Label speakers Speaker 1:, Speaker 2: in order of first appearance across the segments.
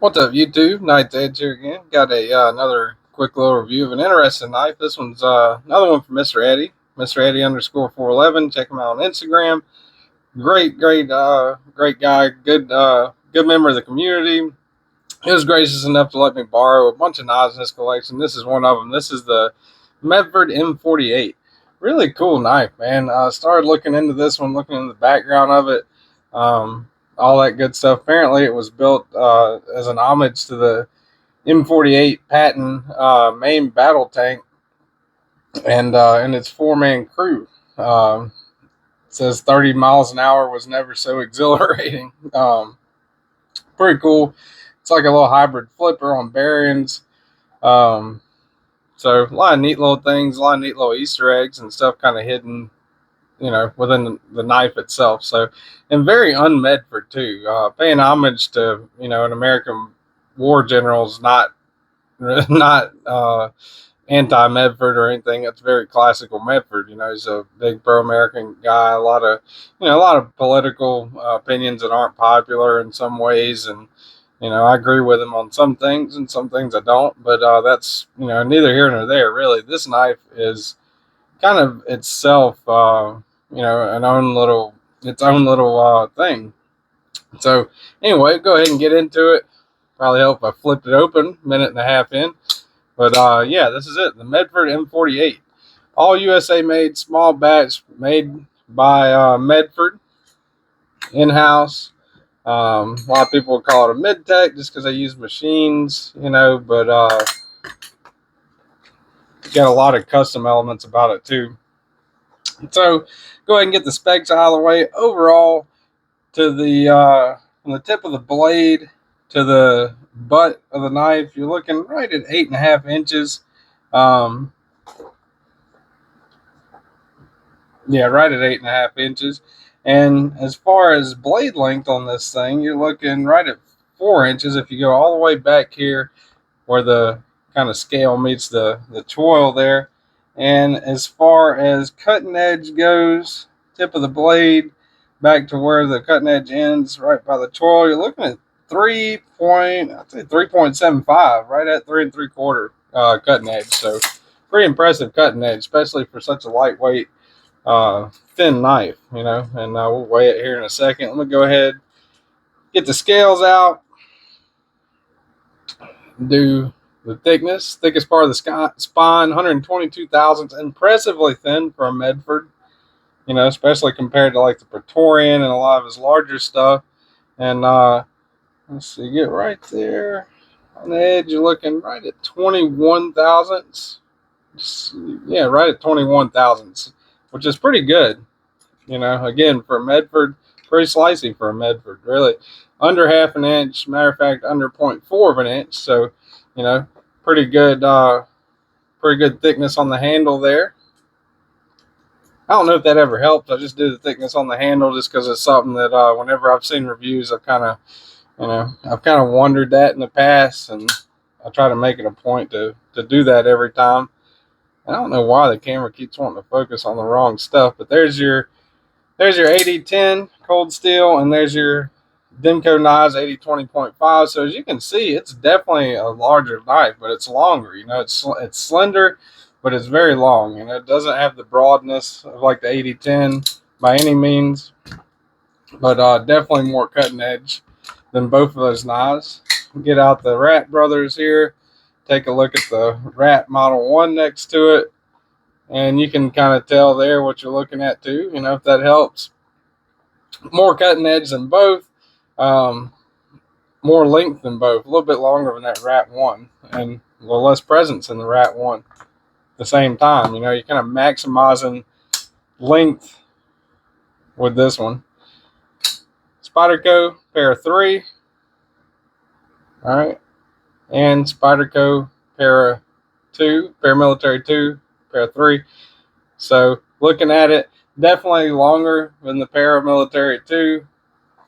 Speaker 1: What's up, YouTube? Night's Edge here again. Got another quick little review of an interesting knife. This one's another one from Mr. Eddie, Mr. Eddie _411. Check him out on Instagram. Great guy. Good member of the community. He was gracious enough to let me borrow a bunch of knives in his collection. This is one of them. This is the Medford M48. Really cool knife, man. I started looking into this one, looking in the background of it. All that good stuff. Apparently, it was built as an homage to the M48 Patton main battle tank and its four-man crew. It says 30 miles an hour was never so exhilarating. Pretty cool. It's like a little hybrid flipper on bearings. So a lot of neat little things, a lot of neat little Easter eggs and stuff kind of hidden, within the knife itself. So, and very un-Medford too. Paying homage to, an American war general's not anti-Medford or anything. It's very classical Medford. He's a big pro-American guy. A lot of political opinions that aren't popular in some ways, and I agree with him on some things, and some things I don't. But that's neither here nor there. Really, this knife is kind of itself, its own little thing. So anyway, go ahead and get into it. Probably help if I flipped it open, minute and a half in. But yeah, this is it. The Medford M48. All USA made, small batch, made by Medford, in-house. A lot of people would call it a mid-tech just because they use machines, but got a lot of custom elements about it too. So go ahead and get the specs out of the way. Overall, to the from the tip of the blade to the butt of the knife, you're looking right at 8.5 inches. Yeah, right at 8.5 inches. And as far as blade length on this thing, you're looking right at 4 inches. If you go all the way back here where the kind of scale meets the choil there. And as far as cutting edge goes, tip of the blade back to where the cutting edge ends, right by the choil, you're looking at 3.75, right at 3 3/4 cutting edge. So pretty impressive cutting edge, especially for such a lightweight, thin knife, and we'll weigh it here in a second. Let me go ahead, get the scales out, do the thickest part of the spine, 122 thousandths, impressively thin for a Medford, especially compared to like the Praetorian and a lot of his larger stuff. And let's see, get right there on the edge, you're looking right at 21 thousandths. Yeah, right at 21 thousandths, which is pretty good. Again, for a Medford, pretty slicey for a Medford, really. Under half an inch, matter of fact, under 0.4 of an inch. So, pretty good thickness on the handle there. I don't know if that ever helps. I just do the thickness on the handle just because it's something that whenever I've seen reviews, I've kind of wondered that in the past, and I try to make it a point to do that every time. I don't know why the camera keeps wanting to focus on the wrong stuff, but there's your 8010 cold steel, and there's your Demco knives 80-20.5. So as you can see, it's definitely a larger knife, but it's longer. It's slender, but it's very long. It doesn't have the broadness of like the 8010 by any means, but definitely more cutting edge than both of those knives. Get out the Rat Brothers here. Take a look at the Rat Model 1 next to it, and you can kind of tell there what you're looking at too, if that helps. More cutting edge than both, more length than both, a little bit longer than that Rat 1, and a little less presence in the Rat 1 at the same time. You're kind of maximizing length with this one. Spyderco pair of 3. All right. And Spyderco paramilitary 2, pair of 3. So looking at it, definitely longer than the paramilitary 2.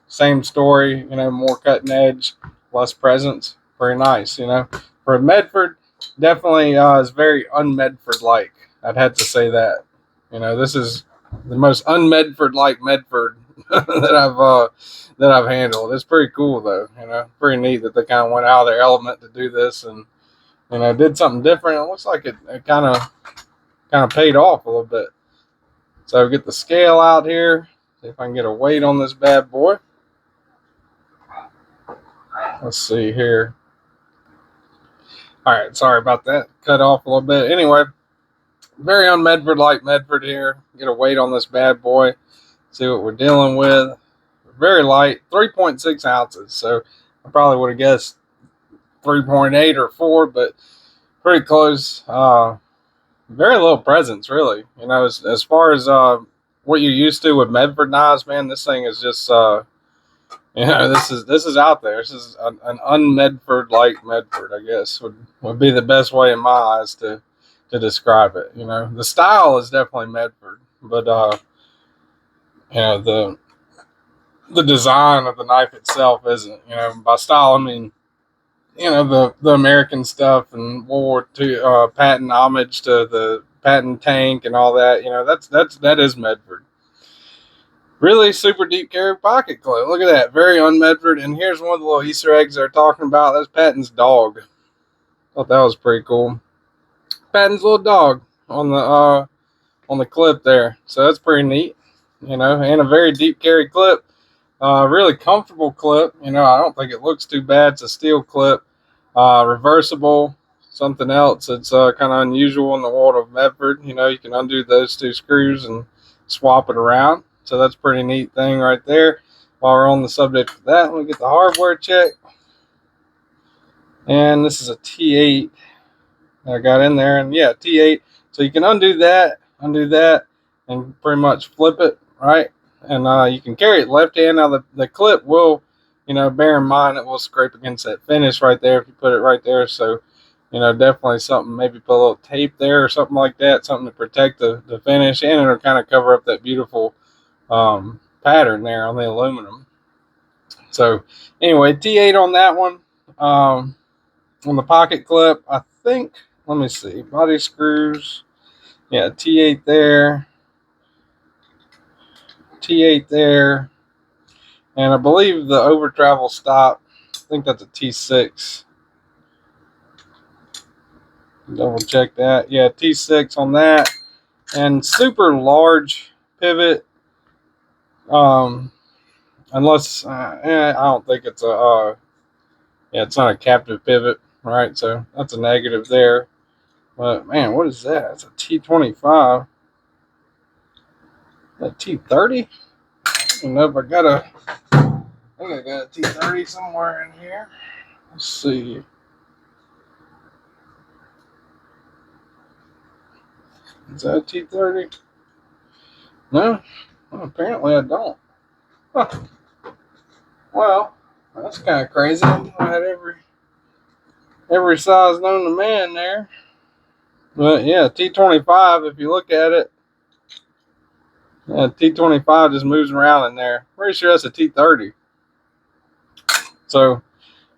Speaker 1: Same story, more cutting edge, less presence. Very nice, For a Medford, definitely is very un-Medford-like. I'd have to say that. This is the most un-Medford-like Medford that I've handled. It's pretty cool though, pretty neat that they kind of went out of their element to do this and did something different. It looks like it kind of paid off a little bit. So get the scale out here. See if I can get a weight on this bad boy. Let's see here. All right, sorry about that. Cut off a little bit. Anyway, very un-Medford like Medford here. Get a weight on this bad boy. See what we're dealing with. Very light, 3.6 ounces. So I probably would have guessed 3.8 or 4, but pretty close. Very little presence, really. As far as what you're used to with Medford knives, man, this thing is just this is out there. This is an un-Medford like Medford, I guess would be the best way in my eyes to describe it. The style is definitely Medford, but the design of the knife itself isn't. By style I mean the American stuff and World War II patent homage to the patent tank and all that. That is Medford. Really super deep carry pocket clip. Look at that, very un-Medford. And here's one of the little Easter eggs they're talking about. That's Patton's dog. Thought that was pretty cool. Patton's little dog on the clip there. So that's pretty neat. And a very deep carry clip. Really comfortable clip. I don't think it looks too bad. It's a steel clip. Reversible. Something else that's kind of unusual in the world of Medford. You can undo those two screws and swap it around. So that's a pretty neat thing right there. While we're on the subject of that, let me get the hardware check. And this is a T8 I got in there. And yeah, T8. So you can undo that, and pretty much flip it, right? And you can carry it left hand. Now the clip will, bear in mind it will scrape against that finish right there if you put it right there. So, definitely something, maybe put a little tape there or something like that, something to protect the finish, and it'll kind of cover up that beautiful pattern there on the aluminum. So anyway, T8 on that one. On the pocket clip, I think, let me see, body screws. Yeah, T8 there. T8 there. And I believe the over travel stop, I think that's a T6. Double check that. Yeah, T6 on that. And super large pivot. Unless I don't think it's it's not a captive pivot, right? So that's a negative there. But man, what is that? It's a T25. A T30? I don't know if I got I think I got a T30 somewhere in here. Let's see. Is that a T30? No? Well, apparently I don't. Huh. Well, that's kind of crazy. I had every size known to man there. But yeah, T25, if you look at it, T25 just moves around in there. Pretty sure that's a T30. So,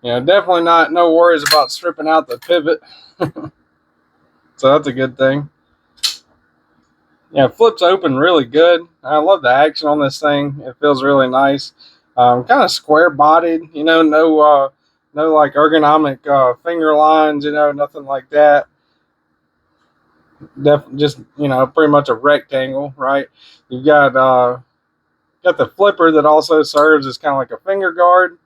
Speaker 1: definitely no worries about stripping out the pivot. So that's a good thing. Yeah, it flips open really good. I love the action on this thing. It feels really nice. Kind of square bodied, no like ergonomic finger lines, nothing like that. Just pretty much a rectangle, right? You've got the flipper that also serves as kind of like a finger guard.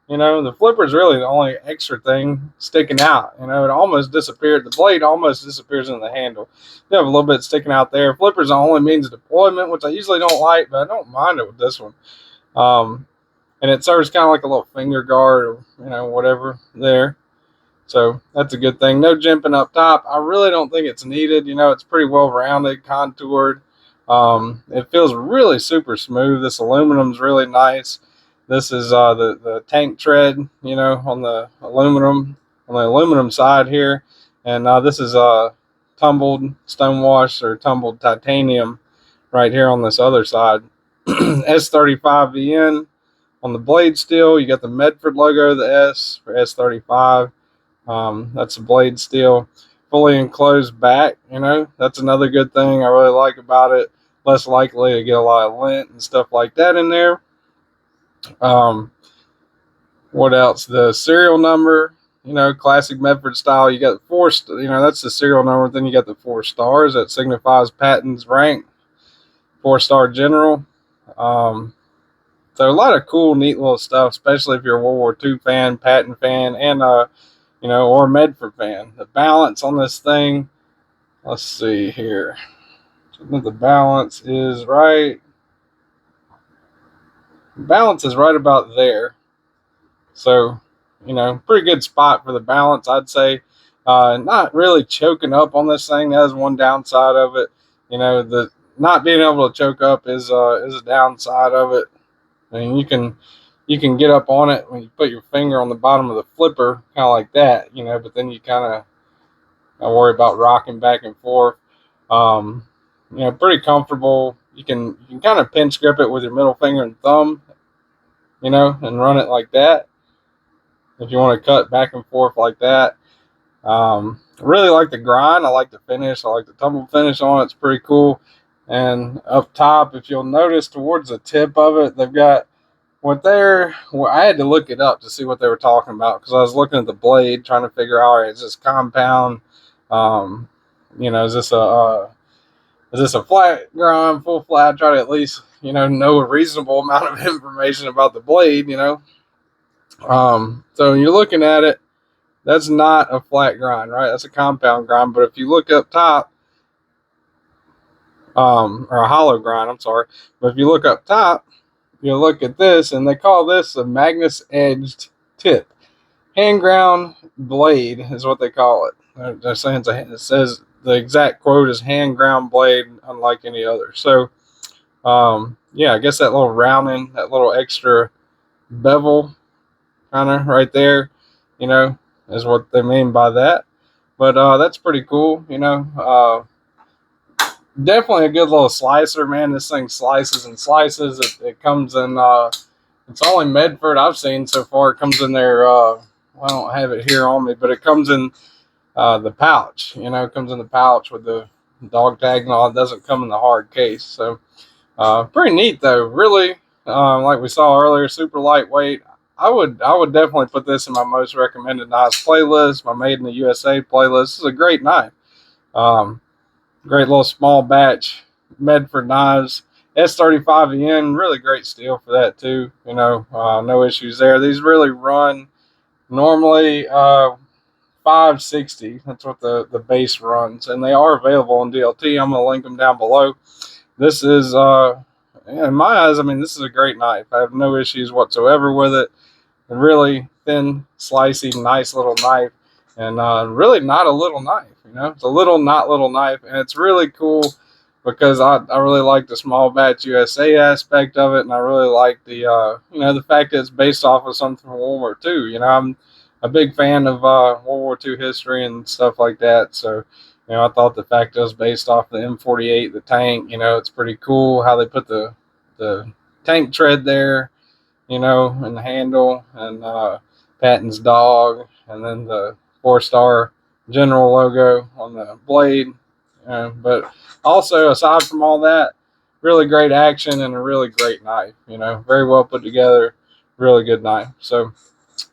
Speaker 1: The flipper is really the only extra thing sticking out. It almost disappeared. The blade almost disappears in the handle. You have a little bit sticking out there. Flipper's the only means of deployment, which I usually don't like, but I don't mind it with this one. And it serves kind of like a little finger guard or, whatever there. So that's a good thing. No jimping up top. I really don't think it's needed. It's pretty well rounded, contoured. It feels really super smooth. This aluminum's really nice. This is the tank tread, on the aluminum side here, and this is tumbled stonewash or tumbled titanium right here on this other side. S35VN on the blade steel. You got the Medford logo, the S for S35. That's the blade steel, fully enclosed back. That's another good thing I really like about it. less likely to get a lot of lint and stuff like that in there. What else? The serial number, classic Medford style. You got four, that's the serial number. Then you got the 4 stars that signifies Patton's rank, 4-star general. So a lot of cool, neat little stuff, especially if you're a World War II fan, Patton fan, and or a Medford fan. The balance on this thing, let's see here. The balance is right. Balance is right about there. So, pretty good spot for the balance, I'd say. Not really choking up on this thing. That is one downside of it. The not being able to choke up is a downside of it. I mean, you can get up on it when you put your finger on the bottom of the flipper, kind of like that, but then you kind of worry about rocking back and forth. Pretty comfortable. You can kind of pinch grip it with your middle finger and thumb, and run it like that. If you want to cut back and forth like that. I really like the grind. I like the finish. I like the tumble finish on it. It's pretty cool. And up top, if you'll notice towards the tip of it, they've got I had to look it up to see what they were talking about, because I was looking at the blade trying to figure out, is this compound? Is this a flat grind, full flat? Try to at least, know a reasonable amount of information about the blade, So when you're looking at it, that's not a flat grind, right? That's a compound grind. But if you look up top, or a hollow grind, I'm sorry. But if you look up top, you'll look at this, and they call this a Magnus edged tip. Hand ground blade is what they call it. They're saying it says the exact quote is hand ground blade, unlike any other. So, I guess that little rounding, that little extra bevel kind of right there, is what they mean by that. But that's pretty cool, definitely a good little slicer, man. This thing slices and slices. It comes in, it's only Medford I've seen so far. It comes in there, I don't have it here on me, but it comes in the pouch, it comes in the pouch with the dog tag and all. It doesn't come in the hard case. So pretty neat though, really. Like we saw earlier, super lightweight. I would definitely put this in my most recommended knives playlist, my Made in the USA playlist. This is a great knife. Great little small batch Medford knives. S35EN, really great steel for that too. No issues there. These really run normally $560. That's what the base runs, and they are available on DLT. I'm gonna link them down below. This is in my eyes, this is a great knife. I have no issues whatsoever with it. A really thin, slicey, nice little knife, and really not a little knife. It's a little, not little knife, and it's really cool because I really like the small batch USA aspect of it, and I really like the the fact that it's based off of something from World War II. I'm a big fan of World War II history and stuff like that, so I thought the fact that it was based off the M48, the tank, it's pretty cool how they put the tank tread there, and the handle, and Patton's dog, and then the 4-star general logo on the blade. But also, aside from all that, really great action and a really great knife. Very well put together, really good knife. So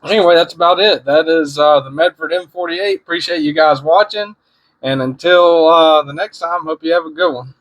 Speaker 1: anyway, that's about it. That is the Medford M48. Appreciate you guys watching, and until the next time, hope you have a good one.